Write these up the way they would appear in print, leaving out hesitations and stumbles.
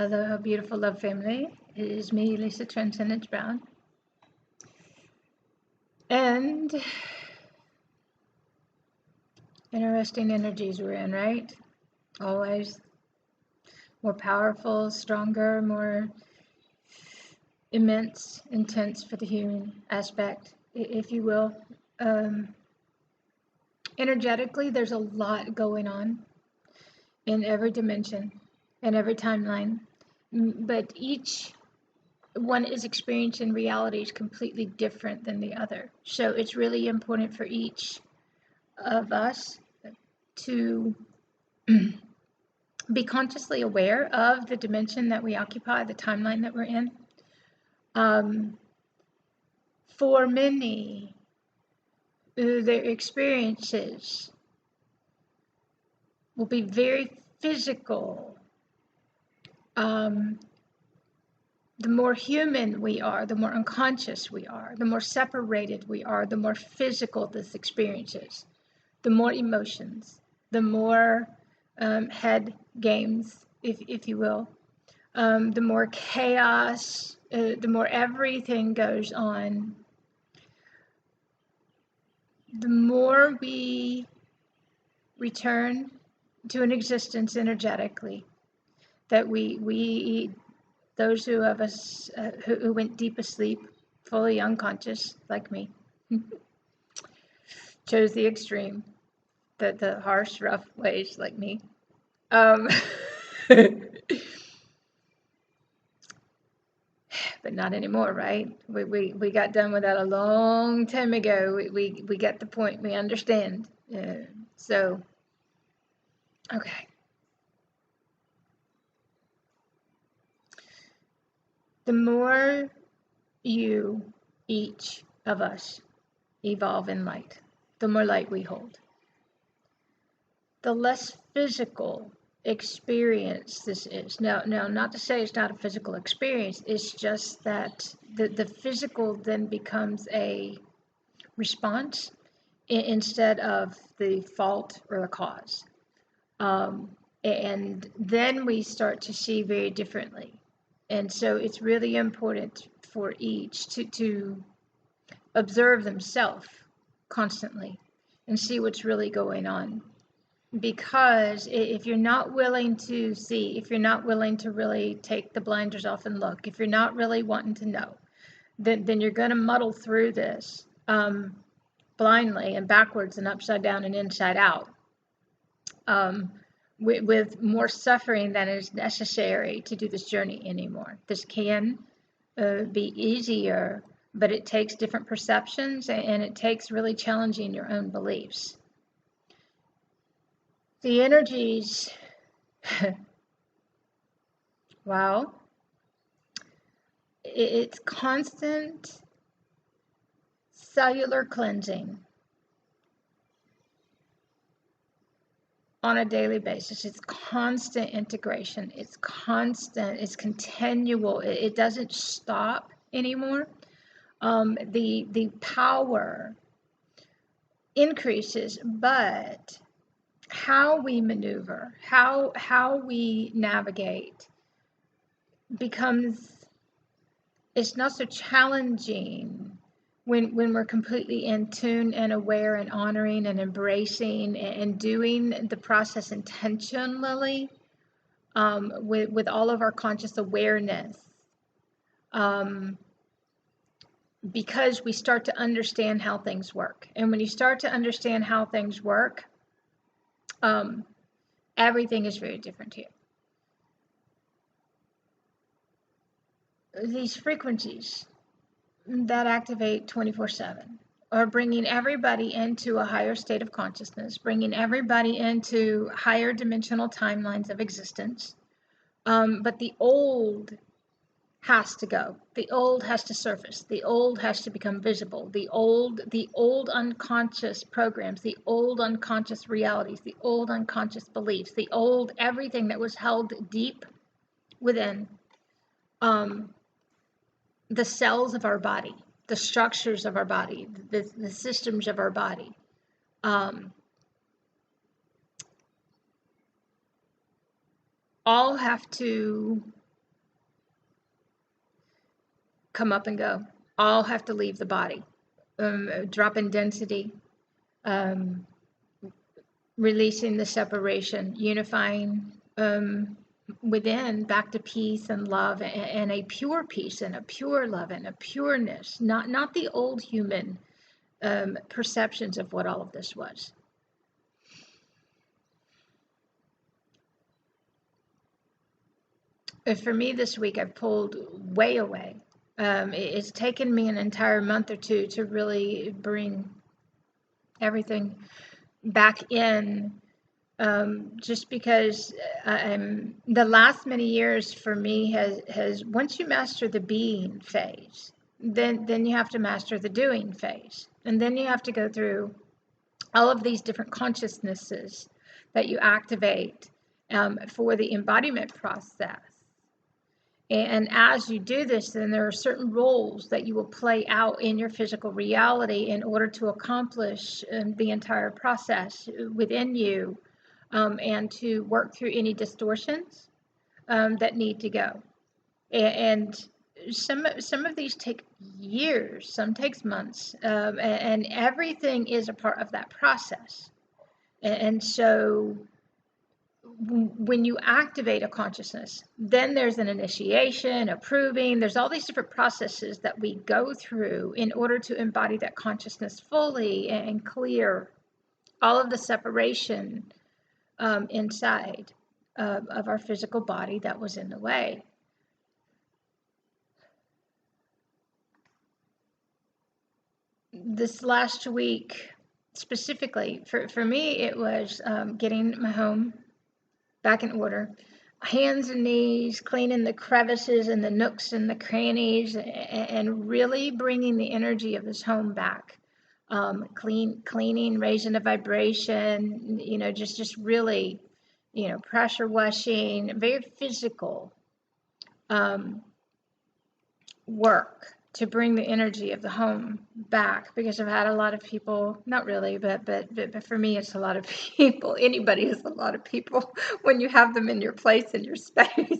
Aloha, beautiful love family. It is me, Lisa Transcendence Brown. And interesting energies we're in, right? Always more powerful, stronger, more immense, intense for the human aspect, if you will. Energetically, there's a lot going on in every dimension and every timeline, but each one is experiencing realities completely different than the other. So it's really important for each of us to be consciously aware of the dimension that we occupy, the timeline that we're in. For many, their experiences will be very physical. The more human we are, the more unconscious we are, the more separated we are, the more physical this experience is, the more emotions, the more head games, if you will, the more chaos, the more everything goes on, the more we return to an existence energetically, that we those of us who went deep asleep, fully unconscious, like me, chose the extreme, the harsh, rough ways, like me. But not anymore, right? We got done with that a long time ago. We get the point. We understand. So, okay. The more you, each of us, evolve in light, the more light we hold. The less physical experience this is. Now, not to say it's not a physical experience, it's just that the physical then becomes a response instead of the fault or the cause. And then we start to see very differently. And so it's really important for each to observe themselves constantly and see what's really going on. Because if you're not willing to see, if you're not willing to really take the blinders off and look, if you're not really wanting to know, then you're going to muddle through this blindly and backwards and upside down and inside out. With more suffering than is necessary to do this journey anymore. This can be easier, but it takes different perceptions and it takes really challenging your own beliefs. The energies, wow, it's constant cellular cleansing on a daily basis. It's constant integration. It's constant. It's continual. It doesn't stop anymore. The power increases, but how we maneuver, how we navigate becomes, it's not so challenging when we're completely in tune and aware and honoring and embracing and doing the process intentionally, with all of our conscious awareness, because we start to understand how things work. And when you start to understand how things work, everything is very different here. These frequencies that activate 24/7 are bringing everybody into a higher state of consciousness, bringing everybody into higher dimensional timelines of existence. But the old has to go. The old has to surface. The old has to become visible. The old unconscious programs, the old unconscious realities, the old unconscious beliefs, the old everything that was held deep within the cells of our body, the structures of our body, the systems of our body. All have to come up and go. All have to leave the body. Drop in density, um, releasing the separation, unifying within back to peace and love, and a pure peace and a pure love and a pureness, not the old human perceptions of what all of this was. For me this week, I've pulled way away. It's taken me an entire month or two to really bring everything back in, just because the last many years for me has once you master the being phase, then you have to master the doing phase, and then you have to go through all of these different consciousnesses that you activate for the embodiment process. And as you do this, then there are certain roles that you will play out in your physical reality in order to accomplish the entire process within you, and to work through any distortions that need to go. And some of these take years, some takes months, and everything is a part of that process. And so when you activate a consciousness, then there's an initiation, a proving, there's all these different processes that we go through in order to embody that consciousness fully and clear all of the separation inside of our physical body that was in the way. This last week, specifically, for me, it was getting my home back in order, hands and knees, cleaning the crevices and the nooks and the crannies, and really bringing the energy of this home back. Cleaning, raising the vibration, just really, pressure washing, very physical work to bring the energy of the home back, because I've had a lot of people, not really, but for me, it's a lot of people. Anybody is a lot of people when you have them in your place, in your space.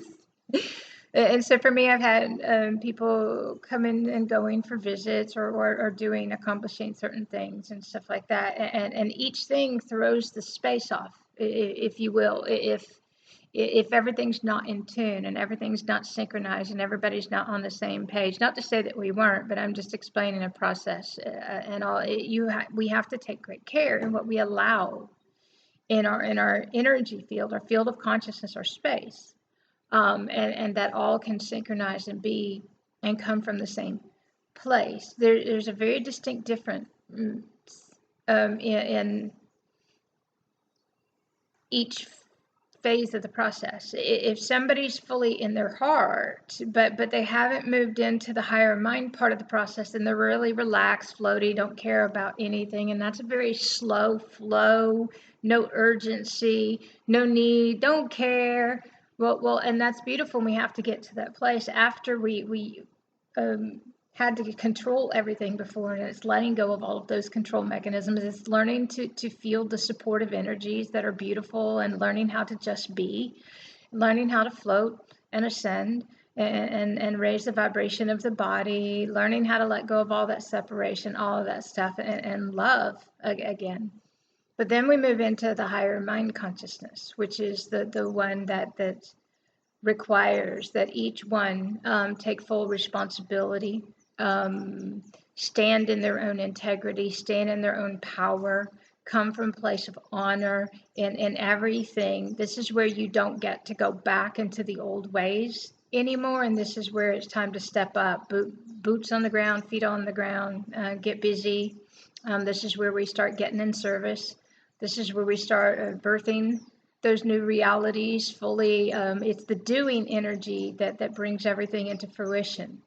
And so for me, I've had people coming and going for visits or accomplishing certain things and stuff like that. And each thing throws the space off, if you will, if everything's not in tune and everything's not synchronized and everybody's not on the same page. Not to say that we weren't, but I'm just explaining a process and all. We have to take great care in what we allow in our energy field, our field of consciousness, our space, and that all can synchronize and be and come from the same place. There's a very distinct difference in each phase of the process. If somebody's fully in their heart, but they haven't moved into the higher mind part of the process, then they're really relaxed, floaty, don't care about anything, and that's a very slow flow, no urgency, no need, don't care. Well, and that's beautiful. And we have to get to that place after we had to control everything before, and it's letting go of all of those control mechanisms. It's learning to feel the supportive energies that are beautiful, and learning how to just be, learning how to float and ascend and raise the vibration of the body, learning how to let go of all that separation, all of that stuff, and love again. But then we move into the higher mind consciousness, which is the one that requires that each one take full responsibility, stand in their own integrity, stand in their own power, come from a place of honor in everything. This is where you don't get to go back into the old ways anymore, and this is where it's time to step up. Boots on the ground, feet on the ground, get busy. This is where we start getting in service. This is where we start birthing those new realities fully. It's the doing energy that brings everything into fruition.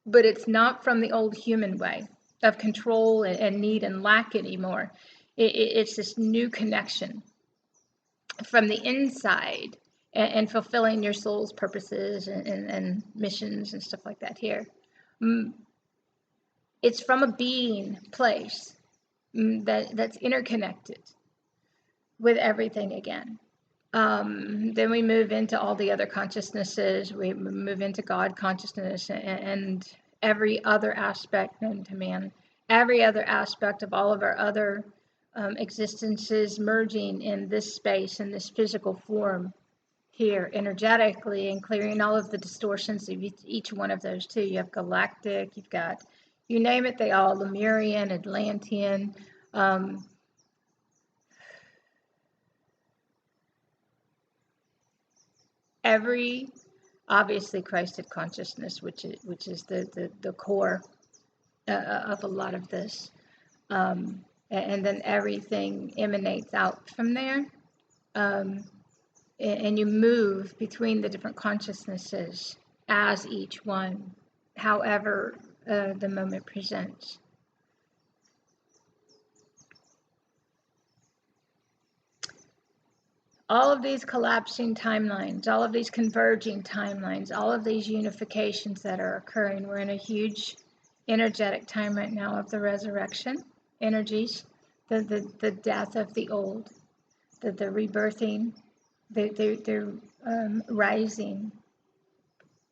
But it's not from the old human way of control and need and lack anymore. It's this new connection from the inside and fulfilling your soul's purposes and missions and stuff like that here. It's from a being place that's interconnected with everything again. Then we move into all the other consciousnesses. We move into God consciousness and every other aspect known to man. Every other aspect of all of our other existences merging in this space, in this physical form here, energetically, and clearing all of the distortions of each one of those too. You have galactic, you've got, you name it, they all, Lemurian, Atlantean, every, obviously Christed consciousness, which is the core of a lot of this, and then everything emanates out from there, and you move between the different consciousnesses as each one, however the moment presents. All of these collapsing timelines, all of these converging timelines, all of these unifications that are occurring, we're in a huge energetic time right now of the resurrection energies, the death of the old, the rebirthing, they're rising.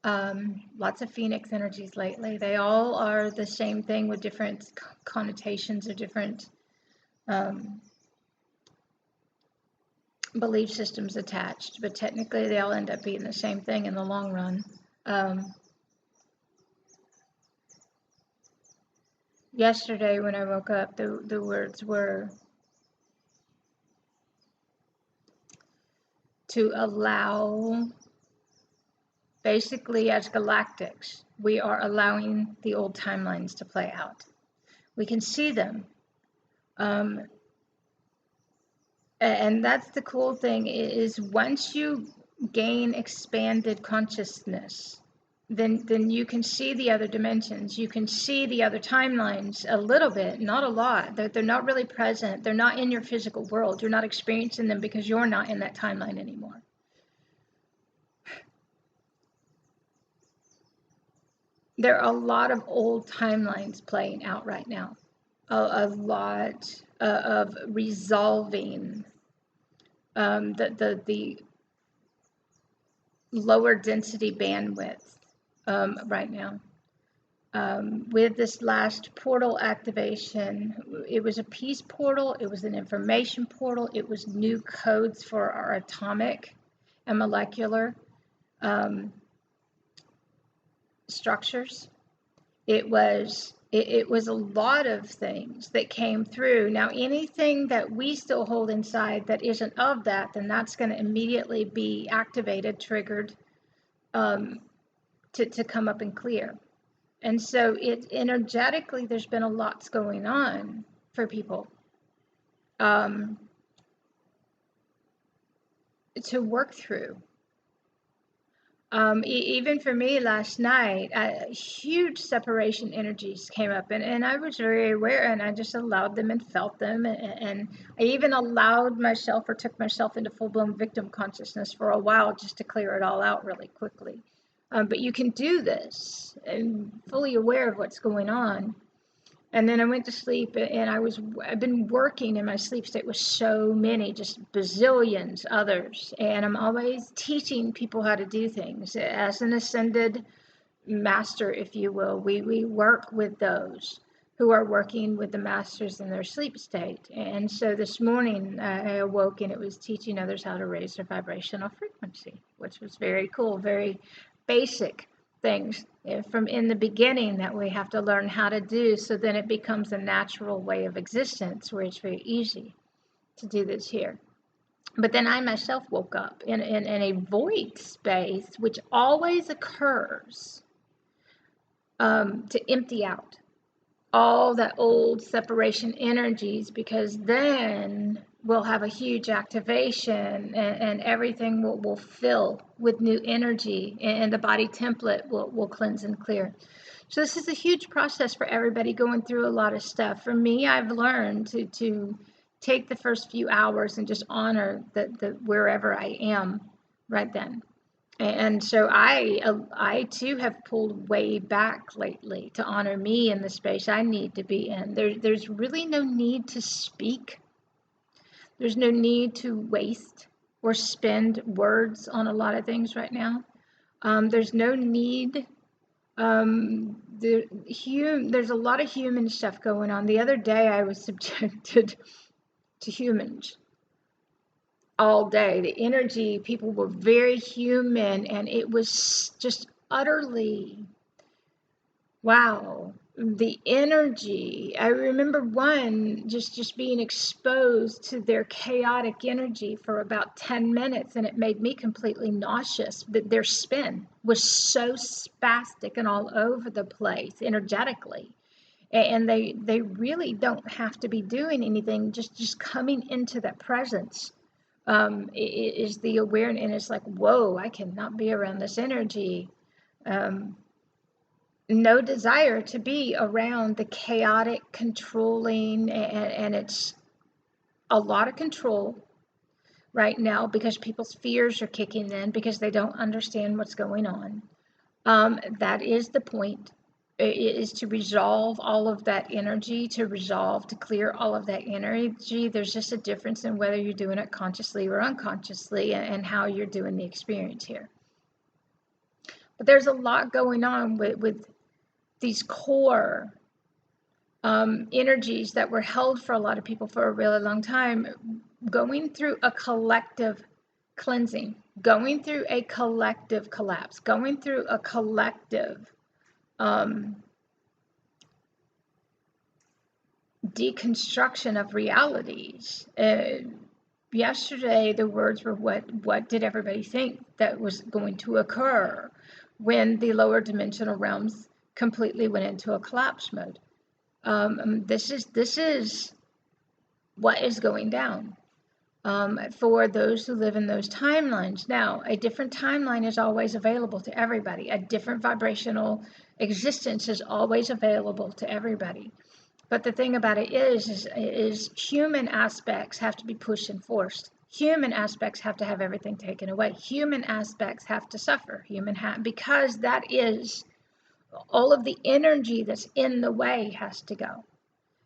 Lots of phoenix energies lately. They all are the same thing with different connotations or different belief systems attached, but technically they all end up being the same thing in the long run. Yesterday when I woke up, the words were to allow, basically as Galactics, we are allowing the old timelines to play out. We can see them. And that's the cool thing, is once you gain expanded consciousness, then you can see the other dimensions. You can see the other timelines a little bit, not a lot. They're not really present. They're not in your physical world. You're not experiencing them because you're not in that timeline anymore. There are a lot of old timelines playing out right now. A lot of resolving the lower density bandwidth right now. With this last portal activation, it was a peace portal, it was an information portal, it was new codes for our atomic and molecular structures. It was a lot of things that came through. Now, anything that we still hold inside that isn't of that, then that's going to immediately be activated, triggered, to come up and clear. And so it energetically, there's been a lot going on for people to work through. Even for me last night, huge separation energies came up, and I was very aware, and I just allowed them and felt them, and I even allowed myself or took myself into full-blown victim consciousness for a while just to clear it all out really quickly. But you can do this and fully aware of what's going on. And then I went to sleep, and I've been working in my sleep state with so many, just bazillions others. And I'm always teaching people how to do things. As an ascended master, if you will, we work with those who are working with the masters in their sleep state. And so this morning I awoke, and it was teaching others how to raise their vibrational frequency, which was very cool, very basic things from in the beginning that we have to learn how to do, so then it becomes a natural way of existence where it's very easy to do this here. But then I myself woke up in a void space, which always occurs, to empty out all that old separation energies, because then we'll have a huge activation, and everything will fill with new energy, and the body template will cleanse and clear. So this is a huge process for everybody going through a lot of stuff. For me, I've learned to take the first few hours and just honor the wherever I am right then. And so I too have pulled way back lately to honor me in the space I need to be in. There's really no need to speak. There's no need to waste. or spend words on a lot of things right now. There's no need. There's a lot of human stuff going on. The other day I was subjected to humans all day. The energy, people were very human, and it was just utterly, wow. The energy, I remember one just being exposed to their chaotic energy for about 10 minutes, and it made me completely nauseous. But their spin was so spastic and all over the place energetically. And they really don't have to be doing anything, just coming into that presence is the awareness. And it's like, whoa, I cannot be around this energy. No desire to be around the chaotic, controlling, and it's a lot of control right now because people's fears are kicking in because they don't understand what's going on. That is the point. It is to resolve all of that energy, to clear all of that energy. There's just a difference in whether you're doing it consciously or unconsciously and how you're doing the experience here. But there's a lot going on with these core energies that were held for a lot of people for a really long time, going through a collective cleansing, going through a collective collapse, going through a collective deconstruction of realities. Yesterday, the words were, what did everybody think that was going to occur when the lower dimensional realms completely went into a collapse mode? This is what is going down for those who live in those timelines. Now, a different timeline is always available to everybody. A different vibrational existence is always available to everybody. But the thing about it is human aspects have to be pushed and forced. Human aspects have to have everything taken away. Human aspects have to suffer. Because that is all of the energy that's in the way has to go.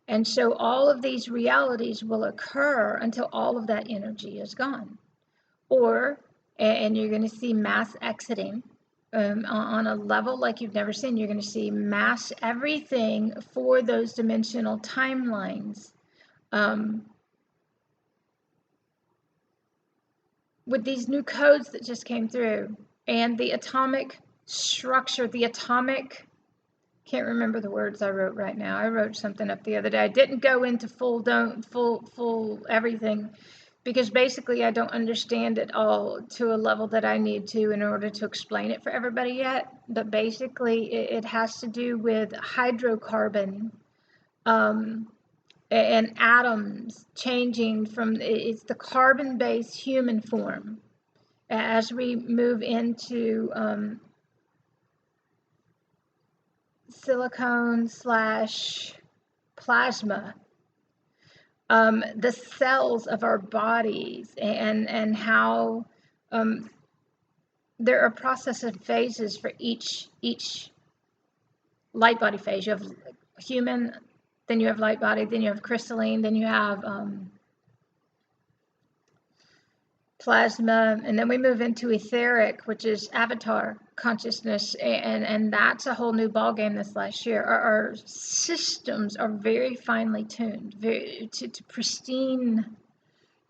And so all of these realities will occur until all of that energy is gone. And you're going to see mass exiting on a level like you've never seen. You're going to see mass everything for those dimensional timelines. With these new codes that just came through and the atomic structure, can't remember the words I wrote right now. I wrote something up the other day. I didn't go into full everything because basically I don't understand it all to a level that I need to in order to explain it for everybody yet. But basically it has to do with hydrocarbon and atoms changing from, it's the carbon-based human form as we move into silicone/plasma, the cells of our bodies and how there are processes and phases for each light body phase. You have human, then you have light body, then you have crystalline, then you have plasma, and then we move into etheric, which is avatar consciousness, and that's a whole new ballgame this last year. Our systems are very finely tuned, to pristine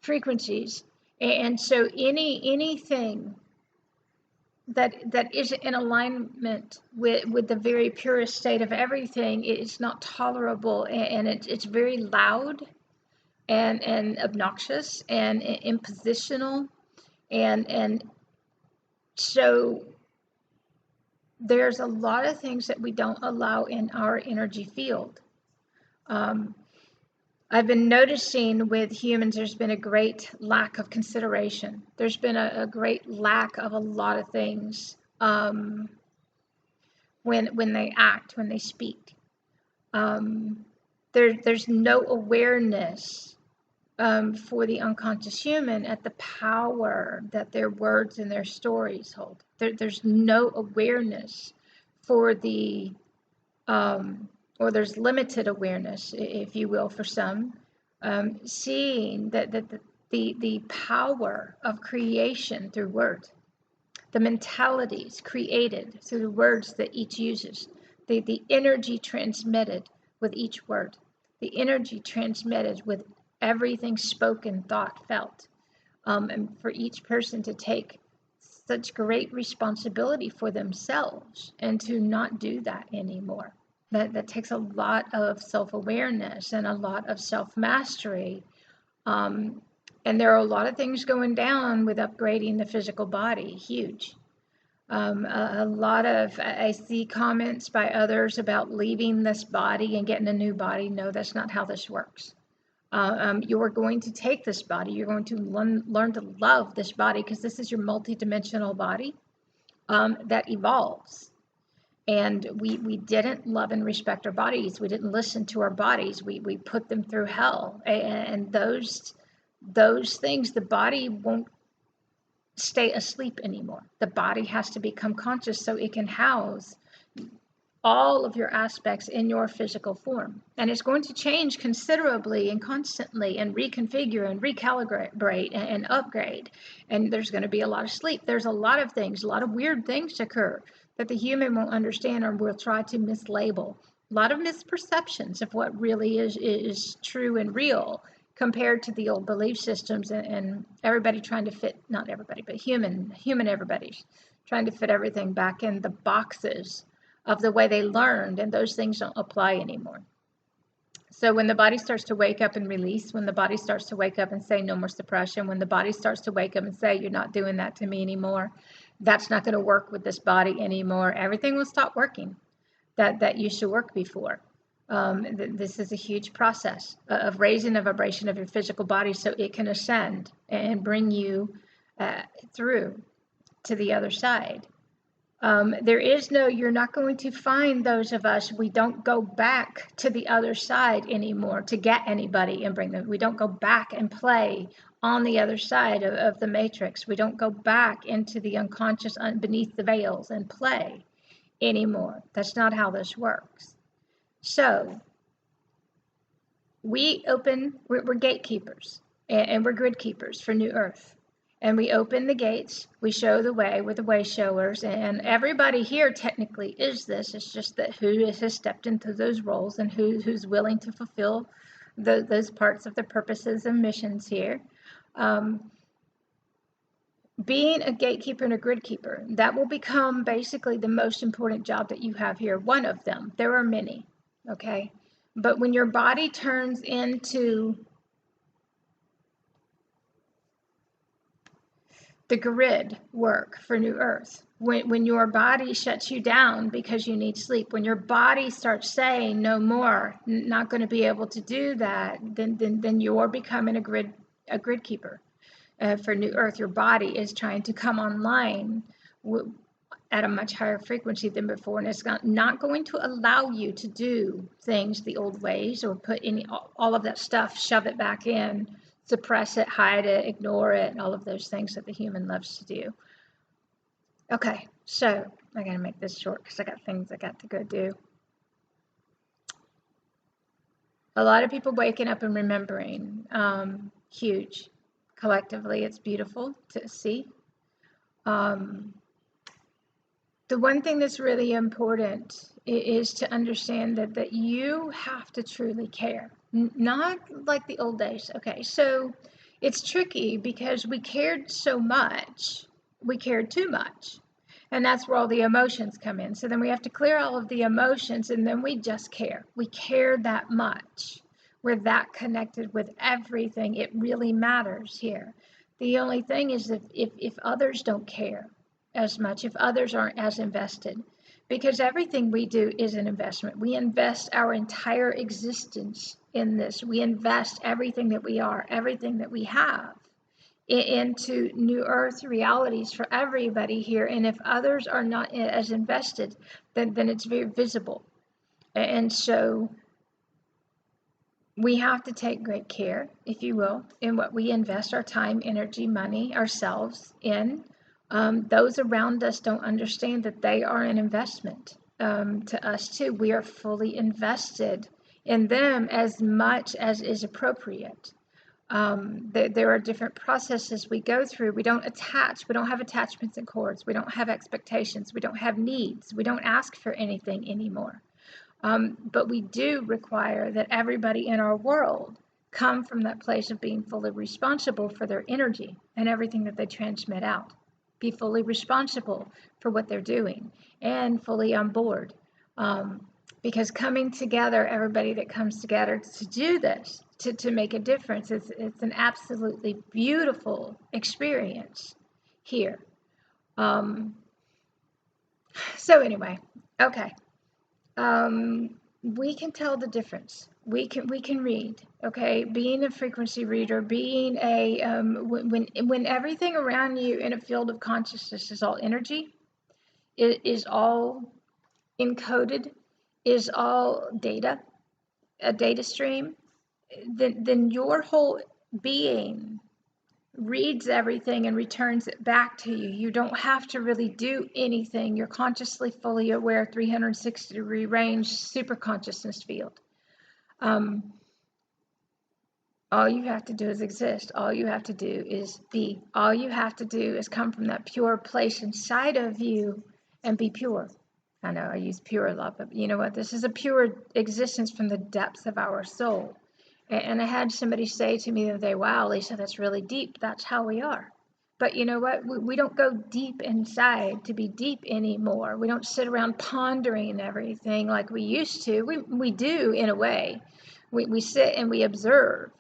frequencies, and so anything that isn't in alignment with the very purest state of everything is not tolerable, and it's very loud and obnoxious and impositional, and so there's a lot of things that we don't allow in our energy field. I've been noticing with humans there's been a great lack of consideration. There's been a great lack of a lot of things when they act, when they speak. There's no awareness for the unconscious human at the power that their words and their stories hold. There's no awareness for the, or there's limited awareness, if you will, for some, seeing that the power of creation through word, the mentalities created through the words that each uses, the energy transmitted with each word, the energy transmitted with everything spoken, thought, felt, and for each person to take such great responsibility for themselves and to not do that anymore. That takes a lot of self-awareness and a lot of self-mastery. And there are a lot of things going down with upgrading the physical body, huge. A lot of, I see comments by others about leaving this body and getting a new body. No, that's not how this works. You're going to take this body, you're going to learn to love this body, because this is your multidimensional body that evolves. And we didn't love and respect our bodies. We didn't listen to our bodies. We put them through hell. And those things, the body won't stay asleep anymore. The body has to become conscious so it can house all of your aspects in your physical form. And it's going to change considerably and constantly and reconfigure and recalibrate and upgrade. And there's going to be a lot of sleep. There's a lot of things, a lot of weird things occur that the human won't understand or will try to mislabel. A lot of misperceptions of what really is true and real compared to the old belief systems, and everybody trying to fit, not everybody, but human everybody's trying to fit everything back in the boxes of the way they learned, and those things don't apply anymore. So when the body starts to wake up and release, when the body starts to wake up and say no more suppression, when the body starts to wake up and say you're not doing that to me anymore, that's not going to work with this body anymore, everything will stop working that used to work before. This is a huge process of raising the vibration of your physical body so it can ascend and bring you through to the other side. There is no, you're not going to find those of us, we don't go back to the other side anymore to get anybody and bring them. We don't go back and play on the other side of the matrix. We don't go back into the unconscious beneath the veils and play anymore. That's not how this works. So we're gatekeepers and we're grid keepers for New Earth. And we open the gates, we show the way, we're the way showers, and everybody here technically is this. It's just that who has stepped into those roles and who's willing to fulfill those parts of the purposes and missions here. Being a gatekeeper and a grid keeper, that will become basically the most important job that you have here. One of them. There are many, okay? But when your body turns into the grid work for New Earth, when your body shuts you down because you need sleep, when your body starts saying no more, not going to be able to do that, then you're becoming a grid keeper for New Earth. Your body is trying to come online at a much higher frequency than before, and it's not going to allow you to do things the old ways or put all of that stuff, shove it back in, suppress it, hide it, ignore it, and all of those things that the human loves to do. Okay, so I gotta make this short because I got things I got to go do. A lot of people waking up and remembering, huge. Collectively, it's beautiful to see. The one thing that's really important is to understand that you have to truly care. Not like the old days. Okay, so it's tricky because we cared so much, we cared too much. And that's where all the emotions come in. So then we have to clear all of the emotions, and then we just care. We care that much. We're that connected with everything. It really matters here. The only thing is that if others don't care as much, if others aren't as invested, because everything we do is an investment. We invest our entire existence in this. We invest everything that we are, everything that we have into New Earth realities for everybody here. And if others are not as invested, then it's very visible. And so we have to take great care, if you will, in what we invest our time, energy, money, ourselves in. Those around us don't understand that they are an investment to us too. We are fully invested in them as much as is appropriate. There are different processes we go through. We don't have attachments and cords. We don't have expectations. We don't have needs. We don't ask for anything anymore. But we do require that everybody in our world come from that place of being fully responsible for their energy and everything that they transmit out. Be fully responsible for what they're doing and fully on board. Because coming together, everybody that comes together to do this, to make a difference, it's an absolutely beautiful experience here. So anyway, okay. We can tell the difference. We can read. Okay, being a frequency reader, being a when everything around you in a field of consciousness is all energy, it is all encoded, is all data, a data stream. Then your whole being reads everything and returns it back to you. You don't have to really do anything. You're consciously fully aware, 360-degree range, super consciousness field. All you have to do is exist. All you have to do is be. All you have to do is come from that pure place inside of you and be pure. I know I use pure a lot, but you know what? This is a pure existence from the depths of our soul. And I had somebody say to me the other day, wow, Lisa, that's really deep. That's how we are. But you know what? We don't go deep inside to be deep anymore. We don't sit around pondering everything like we used to. We do in a way. We sit and we observe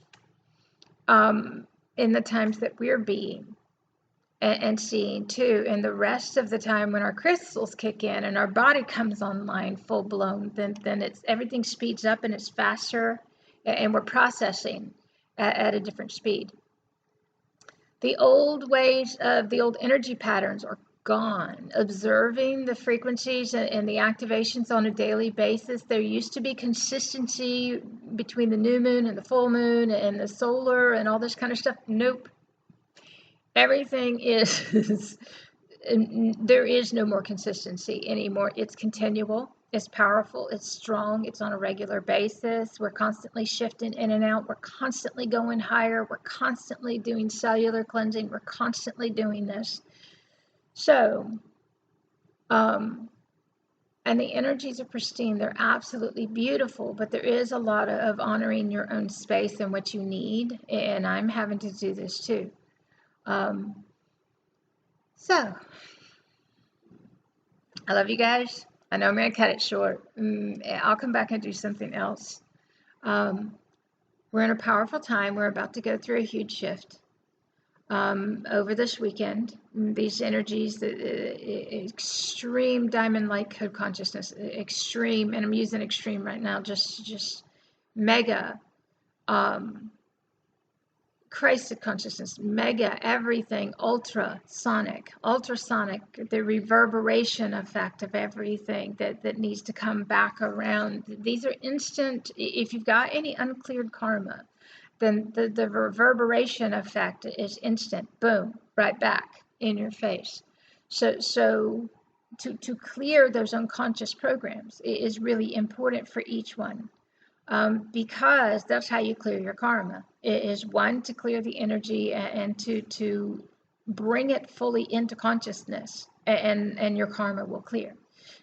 in the times that we're being and seeing too. And the rest of the time when our crystals kick in and our body comes online full blown, then it's everything speeds up and it's faster. And we're processing at a different speed. The old ways of the old energy patterns are gone. Observing the frequencies and the activations on a daily basis, there used to be consistency between the new moon and the full moon and the solar and all this kind of stuff. Nope. Everything is, there is no more consistency anymore. It's continual. It's powerful, it's strong, it's on a regular basis. We're constantly shifting in and out. We're constantly going higher. We're constantly doing cellular cleansing. We're constantly doing this. So, and the energies are pristine. They're absolutely beautiful, but there is a lot of honoring your own space and what you need. And I'm having to do this too. So, I love you guys. I know I'm going to cut it short. I'll come back and do something else. We're in a powerful time. We're about to go through a huge shift over this weekend. These energies, the extreme diamond light code consciousness, extreme, and I'm using extreme right now, just mega Christ consciousness, mega, everything, ultrasonic, the reverberation effect of everything that needs to come back around. These are instant. If you've got any uncleared karma, then the reverberation effect is instant. Boom, right back in your face. So to clear those unconscious programs is really important for each one. Because that's how you clear your karma. It is one, to clear the energy and to bring it fully into consciousness, and your karma will clear.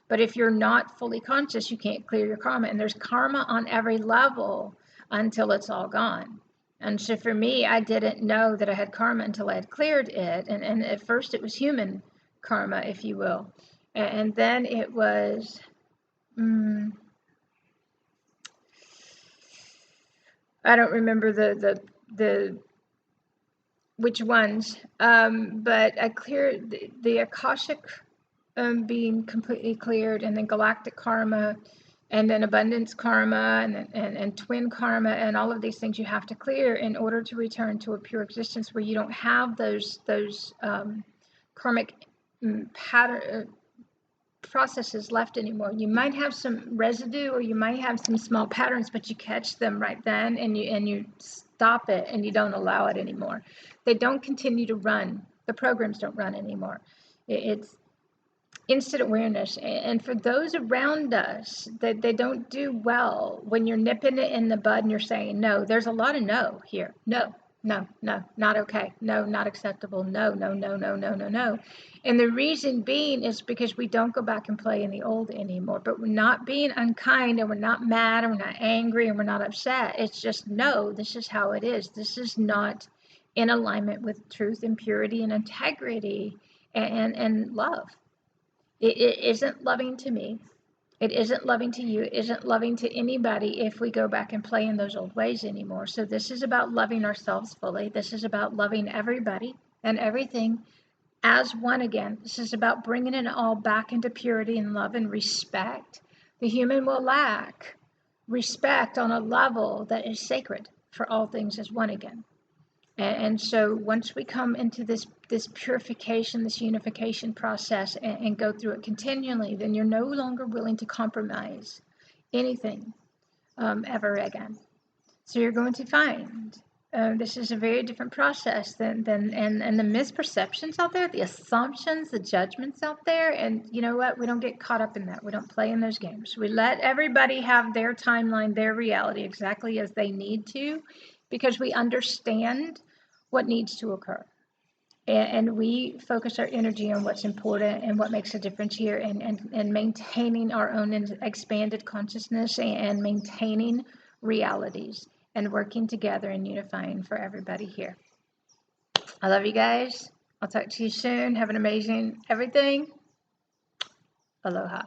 But if you're not fully conscious, you can't clear your karma. And there's karma on every level until it's all gone. And so for me, I didn't know that I had karma until I had cleared it. And at first it was human karma, if you will. And then it was... I don't remember the which ones, but I cleared the Akashic being completely cleared, and then galactic karma, and then abundance karma, and twin karma, and all of these things you have to clear in order to return to a pure existence where you don't have those karmic pattern processes left anymore. You might have some residue, or you might have some small patterns, but you catch them right then and you stop it, and you don't allow it anymore. They don't continue to run. The programs don't run anymore. It's instant awareness. And for those around us, that they don't do well when you're nipping it in the bud and you're saying no. There's a lot of no here. No. No, no, not okay. No, not acceptable. No, no, no, no, no, no, no. And the reason being is because we don't go back and play in the old anymore. But we're not being unkind, and we're not mad, and we're not angry, and we're not upset. It's just, no, this is how it is. This is not in alignment with truth and purity and integrity and love. It isn't loving to me. It isn't loving to you. It isn't loving to anybody if we go back and play in those old ways anymore. So this is about loving ourselves fully. This is about loving everybody and everything as one again. This is about bringing it all back into purity and love and respect. The human will lack respect on a level that is sacred for all things as one again. And so once we come into this purification, this unification process, and go through it continually, then you're no longer willing to compromise anything ever again. So you're going to find this is a very different process than and the misperceptions out there, the assumptions, the judgments out there. And you know what? We don't get caught up in that. We don't play in those games. We let everybody have their timeline, their reality exactly as they need to, because we understand what needs to occur. And we focus our energy on what's important and what makes a difference here, and maintaining our own expanded consciousness and maintaining realities and working together and unifying for everybody here. I love you guys. I'll talk to you soon. Have an amazing everything. Aloha.